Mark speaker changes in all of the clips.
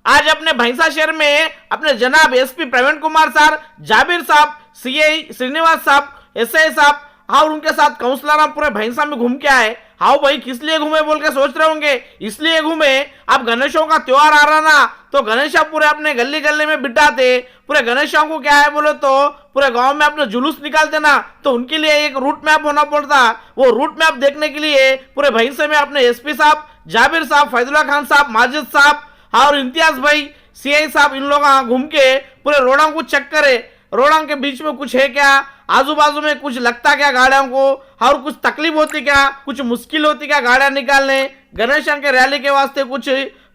Speaker 1: आज अपने भैंसा शहर में अपने जनाब एसपी प्रवीण कुमार सर, जाबिर साहब, सीआई श्रीनिवास साहब, एसआई साहब और उनके साथ काउंसलर हम पूरे भैंसा में घूम के आए। हाँ भाई, किस लिए घूमे बोल के सोच रहे होंगे। इसलिए घूमे, अब गणेशों का त्योहार आ रहा ना, तो गणेशा पूरे अपने गली गली में बिठाते। पूरे गणेशों को क्या है बोले तो पूरे गांव में अपने जुलूस निकालते ना, तो उनके लिए एक रूट मैप होना पड़ता। वो रूट मैप देखने के लिए पूरे भैंसे में अपने एसपी साहब, जाबिर साहब, फैजुल्ला खान साहब, माजिद साहब और इम्तियाज भाई, सीआई साहब, इन लोग घूम के पूरे रोडों को चेक करे। रोडों के बीच में कुछ है क्या, आजू बाजू में कुछ लगता क्या गाड़ियों को, और कुछ तकलीफ होती क्या, कुछ मुश्किल होती क्या गाड़ियां निकालने, गणेश के रैली के वास्ते कुछ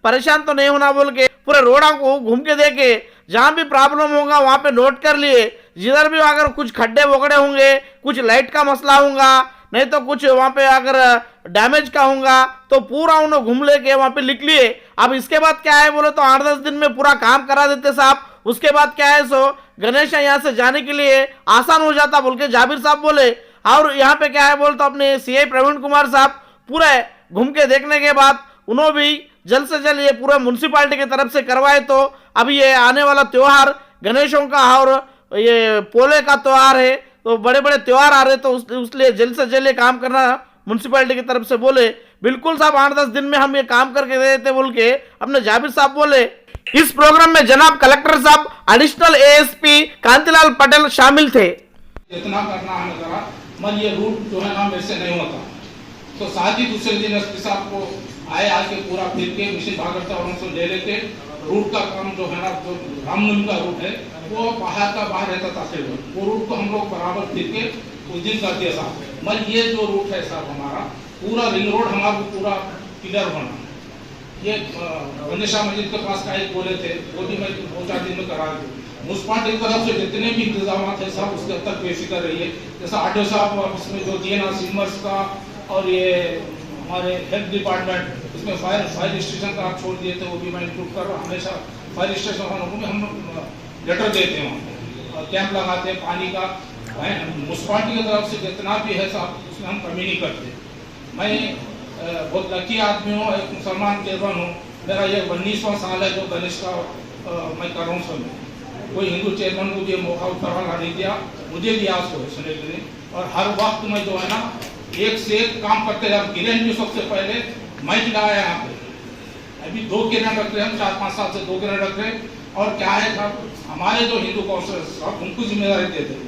Speaker 1: परेशान तो नहीं होना बोल के पूरे रोडों को घूम के देखे। जहां भी प्रॉब्लम होगा वहां पे नोट कर लिए। जिधर भी अगर कुछ खड्डे वगड़े होंगे, कुछ लाइट का मसला होगा, नहीं तो कुछ वहां पे अगर डैमेज का होगा, तो पूरा उन्होंने घूम लेके वहां पे लिख लिए। अब इसके बाद क्या है बोले तो 8-10 दिन में पूरा काम करा देते साहब। उसके बाद क्या है सो गणेश यहाँ से जाने के लिए आसान हो जाता बोल के जाबिर साहब बोले। और यहाँ पे क्या है बोल तो अपने सीआई प्रवीण कुमार साहब पूरे घूम के देखने के बाद उन्होंने भी जल्द से जल्द ये पूरा म्यूनसिपालिटी की तरफ से करवाए। तो अभी ये आने वाला त्योहार गणेशों का और ये पोले का त्योहार है, तो बड़े बड़े त्योहार आ रहे, तो उसलिए जल्द से जल्द ये काम करना म्यूनसिपालिटी की तरफ से बोले। बिल्कुल साहब, 8-10 दिन में हम ये काम करके दे देते बोल के अपने जाबिर साहब बोले। इस प्रोग्राम में जनाब कलेक्टर साहब, एडिशनल एएसपी कांतिलाल पटेल शामिल थे।
Speaker 2: इतना करना हमें करा, मगर ये रूट जो है ना मेरे से नहीं होता। तो साथ ही दूसरे दिन एसपी साहब को आके पूरा फिर के मिशन भागवत और उनसे ले लेके रूट का काम जो है ना, जो रामनवमी का रूट है वो बाहर का बाहर रहता था, फिर वो रूट को हम लोग बराबर फिर के उस दिन कर दिया साहब। मगर ये जो रूट है साहब हमारा पूरा रिंग रोड हमारा पूरा क्लियर होना। ये गणेशा मस्जिद के पास का एक बोले थे, वो भी मैं 2-4 दिन में करा दूँ। म्यूनसिपालिटी की तरफ से जितने भी इंतजाम है साहब उसके अब तक बेफिक्र रही है। जैसा आरटीओ साहब ऑफिस में जो दिए ना सिमर्स का, और ये हमारे हेल्थ डिपार्टमेंट उसमें फायर स्टेशन का आप छोड़ दिए थे, वो भी मैं इंक्लूड कर रहा हूँ। हमेशा फायर स्टेशन वालों को हम लेटर देते हैं, वहाँ कैंप लगाते हैं पानी का। म्यूनसिपालिटी की तरफ से जितना भी है साहब उसमें हम कमी नहीं करते। मैं बहुत लकी आदमी हूँ, एक मुसलमान चेयरमैन हूँ। मेरा ये 19वां साल है जो गणेश का मैं कर रहा हूँ समय। कोई हिंदू चेयरमैन को भी मौका उठाना नहीं दिया, मुझे भी आज को सुनने के लिए। और हर वक्त मैं जो है ना एक से एक काम करते रहा। किरण भी सबसे पहले मैं लगाया यहाँ पे, अभी 2 किरण रख रहे हैं हम, 4-5 साल से 2 किरण रख रहे हैं। और क्या है साहब, हमारे जो हिंदू काउंसिलर साहब उनको जिम्मेदारी देते,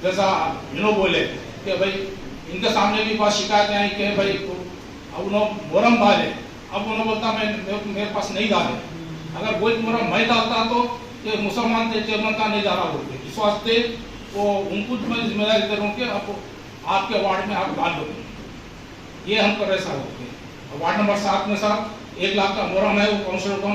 Speaker 2: जैसा इन्हों बोले कि भाई इनके सामने भी बात शिकायतें आई कि भाई अब उन्होंने मोरम डाले, अब उन्होंने बोलता मैं मेरे पास नहीं डाले। अगर वही मोरम मैं डालता तो ये मुसलमान चेयरमैन का नहीं डाला बोलते। इस वास्ते वो उनको मैं जिम्मेदारी दे रहा हूँ कि आपके वार्ड में आप डाल दो। ये हम कर रहे साहब। वार्ड नंबर 7 में साहब 1 लाख का मोरम है, वो काउंसिलर को